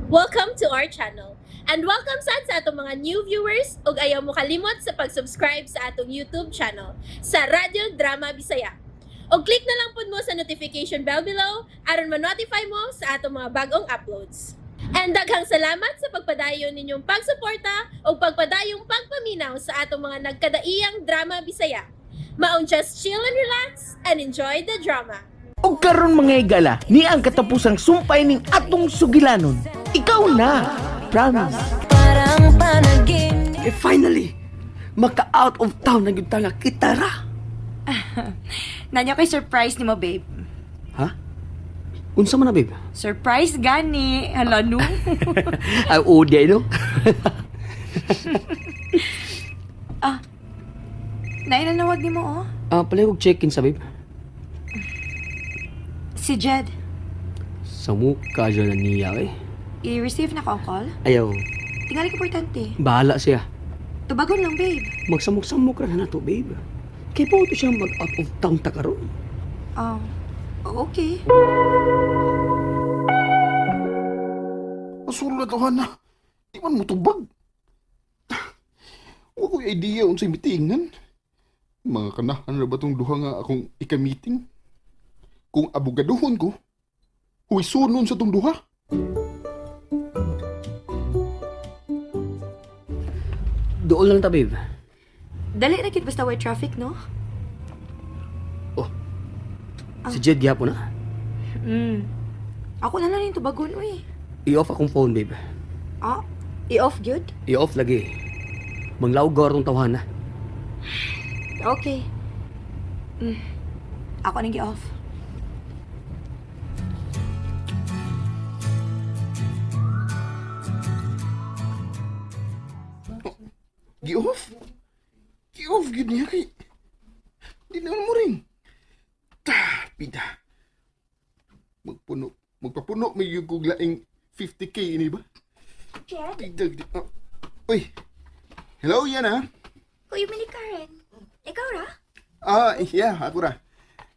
Welcome to our channel. And welcome sa atong mga new viewers ug ayaw mo kalimot sa pag-subscribe sa atong YouTube channel sa Radio Drama Bisaya. O click na lang pud mo sa notification bell below aron ma-notify mo sa atong mga bagong uploads. And daghang salamat sa pagpadayon ninyong pagsuporta o pagpadayong pagpaminaw sa atong mga nagkadaiyang Drama Bisaya. Maong just chill and relax and enjoy the drama. O karon mga igala, ni ang katapusang sumpay ning atong sugilanon. Ikaw na, promise. Parang panaginip. Finally, maka-out of town na gyud ta nga kita ra. Nanyo kay surprise ni mo, babe. Ha? Unsa man na, babe? Surprise gani. Hala, no? Ay, ode, no? Nainanawag ni mo, oh. Palay kong check-in sa, babe. Si Jed. Sa mukha dyan na niya, eh. I-receive na ko ang call. Ayaw, Tingali ko importante. bahala siya. Tubagon lang, babe. Magsamok-samok ra na to, babe. Kaya po ito siya mag-out of town ta karon. Oh, okay. Masulat ako na. Di man mo tubag. Huwag ko'y idea unsay mitingan. Mga kanahan na ba itong duha nga akong ika-meeting? Kung abogaduhon ko, huwag sunon sa itong duha. Doon lang ta, babe. Dali na kit basta white traffic, no? Si Jed gyapon na. Ako na lang yung tubagon, uy. I-off akong phone, babe. Ah, i-off good? I-off lagi. Manglawgar tong tawhan na. Okay. Ako nang i-off. Gi-off? Gi-off yun niya kay... Di na mo rin. Pida. Magpapuno may yung kuglaing 50K ini ba? Jed? Pida. Uy. Hello, yan ha? Kuya ni Karen. Ikaw ra? Yeah, ako ra.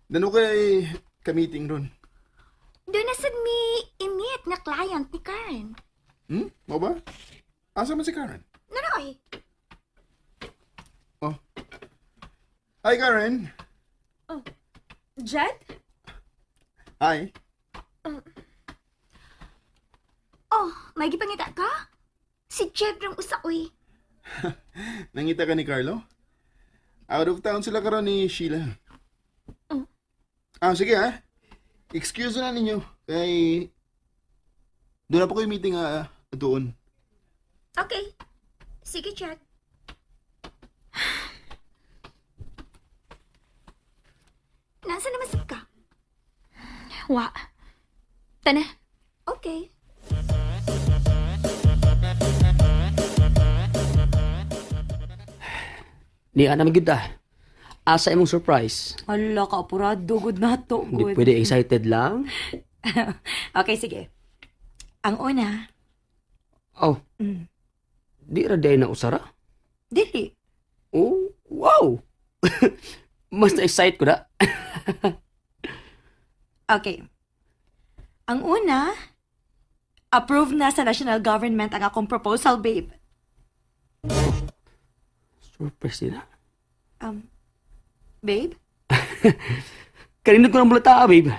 Dano kay ka-meeting ron. Doon na sad mi i-meet na client ni Karen. Mo ba? Asa man si Karen? Nanoy? Oh. Hi, Karen. Jed? Hi. Oh, may gipangita ka? Si Jed rang usaoy. Nangita ka ni Carlo? Out of town sila karon ni Sheila. Sige ha. Excuse na ninyo. Kay... Doon na po kayo meeting doon. Okay. Sige, Jed. Nasaan naman sab ka? Wa. Tana. Okay. Niya naman gyud ta. Asa imong surprise? Hala ka, apurado. Good na to. Hindi Good. pwede excited lang. Okay, sige. Ang una, Oh. Di ra day na usara? dili. Oh, wow! Mas na-excite ko na. Okay. Ang una, approve na sa national government ang akong proposal, babe. Surprise din na. Babe? Kanindot ko ng bulata, babe.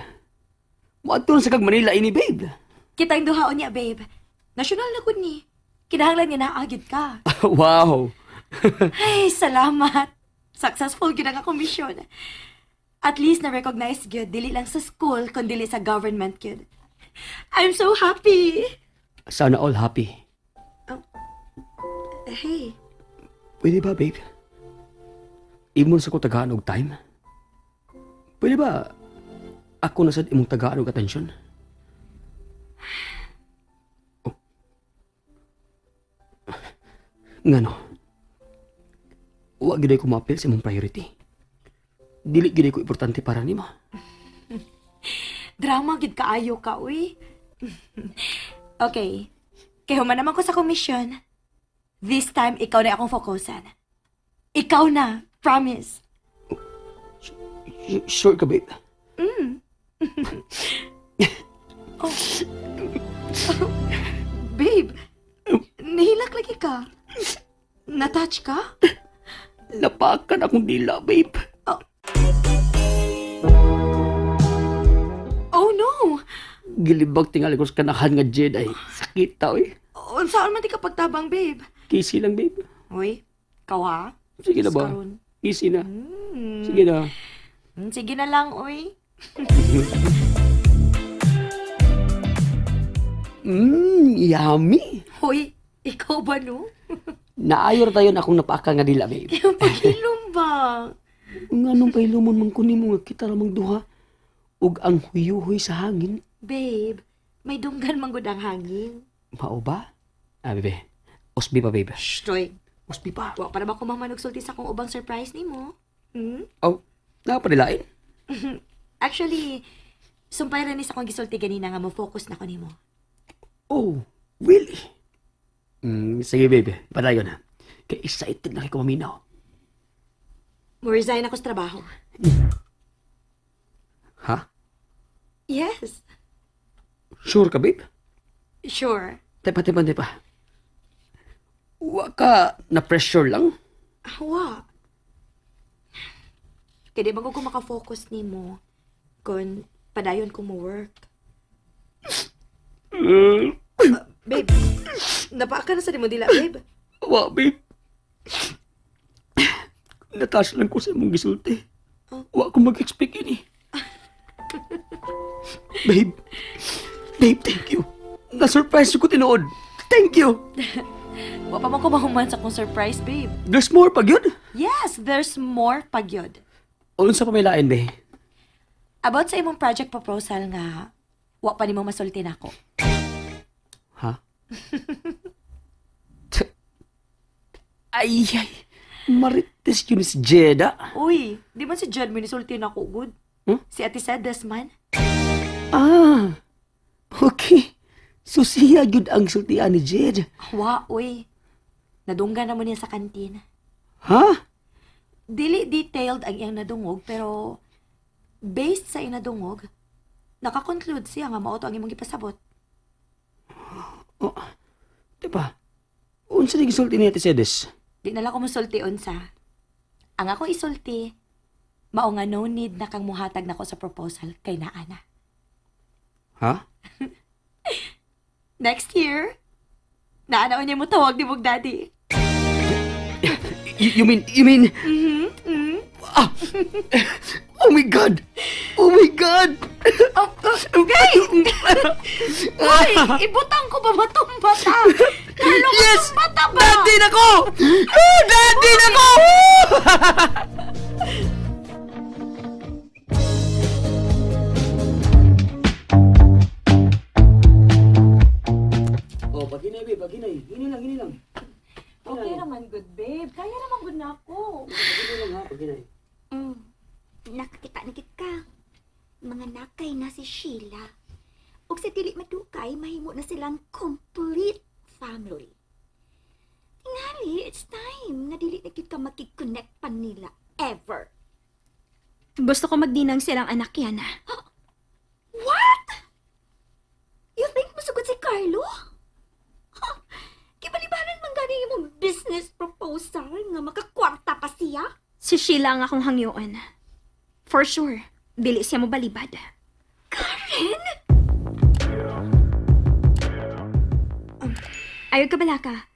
Maadto na sa kag Manila ini, babe. Kita yung duhaon niya, babe. National na gud ni. Kinahanglan nga naagid ka. Wow! Ay, salamat. Successful gid ang akong mission. At least na-recognize gyud dili lang sa school kundi sa government gyud. I'm so happy. Sana all happy. Hey, Pwede ba, babe? Imon sa ko tagaan og time? Pwede ba ako na sad imong tagaan og atensyon? Oh. Ngano? Wa gid ko ma-appeal sa imong priority. Dili gid ko importante para nimo. drama gid kaayo ka, uy. Okay. Kaya human naman ko sa komisyon. This time, ikaw na akong fokusan. Ikaw na. Promise. Sure ka, babe? Babe, nahilak lagi ka. Natouch ka? Napakan akong dila, babe. Oh no! Gilibag tingali ko sa kanahan nga Jedi. Sakit tao eh. Unsaan man di ka pagtabang, babe? Kisi lang, babe. Uy, kawa? Sige na ba? Karon. Easy na. Sige na. Sige na lang, uy. Yummy. Hoy, ikaw ba no? Naayor tayo na akong napaka nga dila, babe. Yung paghilom ba? Nga nung pailumon man kunin mo nga kita ramang duha. Ug ang huyuhoy sa hangin. Babe, may dunggan manggod ang hangin. Mao ba? Bebe. Osbi pa, babe. Shh, Toy. Osbi pa. Wa para ba ko mamanugsulti sa kung ubang surprise ni mo? Hmm? Oh, napadilain? Actually, sumpay rin sa kong gisulti ganina nga mo-focus na ko ni mo. Oh, really? Sige, babe. Padayon na. Kaya excited na kayo kumaminaw. Mo-resign ako sa trabaho. Ha? Yes. Sure ka, babe? Sure. Tepa. Wa ka na-pressure lang? Wa. Kaya di ba ko makafocus ni mo kung padayon ko mo work? Babe, napaka na sa mo dila, babe. Wa, babe. Natas lang ko sa mong gisulti. Wa ko mag-expect ini. Babe. Babe, thank you. Na-surprise ko tinuod. Thank you. Wa pa man ko mahuman sa kong surprise, babe. There's more pag yun. Yes, there's more pagyod. Unsa pa may lain, babe? About sa imong project proposal nga, wa pa nimo masulti nako. Ha? Ay. Marites yun si Jeda. Uy, di man si Jed minisulti nako, good? Hmm? Si Ate Sedes man. Ah. Okay. So siya yun ang sultian ni Jed. Wa, uy. Nadunggan na mo niya sa kantin. Ha? Dili detailed ang iyang nadungog, pero based sa iyang nadungog, nakakonclude siya nga mao to ang imong gipasabot. Oh, diba? Unsa ni gisulti ni Ate Sedes? Di na lang ko musulti unsa. Ang ako isulti, mao nga no need na kang muhatag nako sa proposal kay naana. Ha? Next year, naana niya mo tawag ni mong daddy. You mean? Ah! Oh my God! Oh my God! Okay! Uy, ibutang ko ba matong bata? Carlo, Yes! matong bata ba? Daddy na ko! Daddy na ko! Oh, paginay, babe, paginay. Gini lang. Okay naman, good babe. Kaya naman good na ako. Paginay lang ha, paginay. Nakakita na gid ka. Mga nakay na si Sheila. Ug sa dili madukay, mahimo na silang complete family. Tingali, it's time na dili na gid ka makikonnect pa nila ever. Gusto ko magdinang silang anak yan. What? You think masugod si Carlo? Huh? Kibalibaran man gani imong business proposal nga makakwarta pa siya? Si Sheila ang akong hangyoon. For sure, dili siya mo balibad. Karen? Ayaw ka bala ka.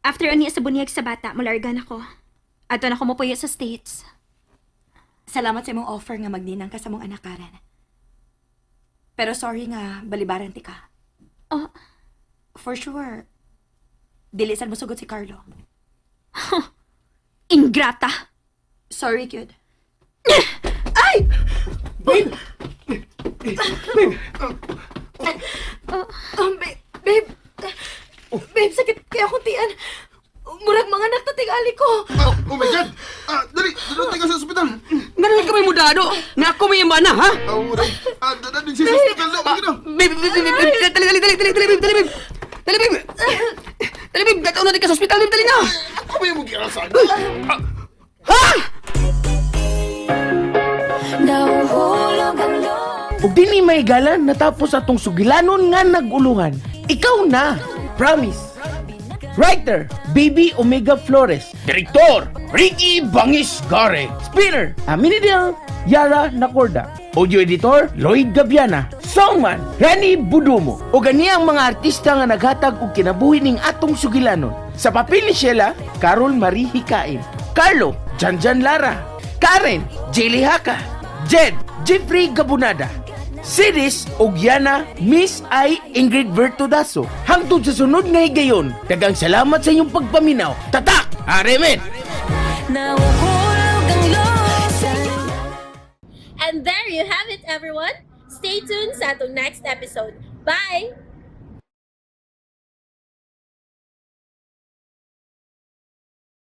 After aniya sa bunyag sa bata, mulargan ako. Ato na ko mo puyo sa States. Salamat sa imong offer nga magdinang ka sa mong anak, Karen. Pero sorry nga, balibaran ti ka. Oh, For sure, dili sad mo sugod si Carlo. ingrata! Sorry, kid. Babe! Babe, sakit kaya akong tiyan. Murag mga anak na tingali ko. Oh my God! Dali! Dali ka sa ospital! Ganun ka may mudado. Nga ako may imana, ha? Dali! Dali sa ospital na! Bakit na? Babe, dali, babe. Dali, babe. Gataon natin ka sa ospital, babe. Dali na. Ako ba yung mag-iarasan? Ug dili may galan natapos atong sugilanon nga naguluhan. Ikaw na, Promise. Writer, Baby Omega Flores. Director, Ricky Bangis Gare. Spinner, Aminidel Yara Nacorda. Audio editor, Lloyd Gabiana. Songman, Rani Budumo. O gani ang mga artista nga naghatag og kinabuhi ning atong sugilanon. Sa papel ni Sheila, Carol Marie Hikain. Carlo, Janjan Lara. Karen, Jaylee Haka. Jed, Jeffrey Gabunada. Sidis ug Yana Miss I Ingrid Bertudaso. Hangtod sa sunod nga higayon, daghang salamat sa inyong pagpaminaw. Tatak! Aremen! And there you have it, everyone. Stay tuned sa atong next episode. Bye!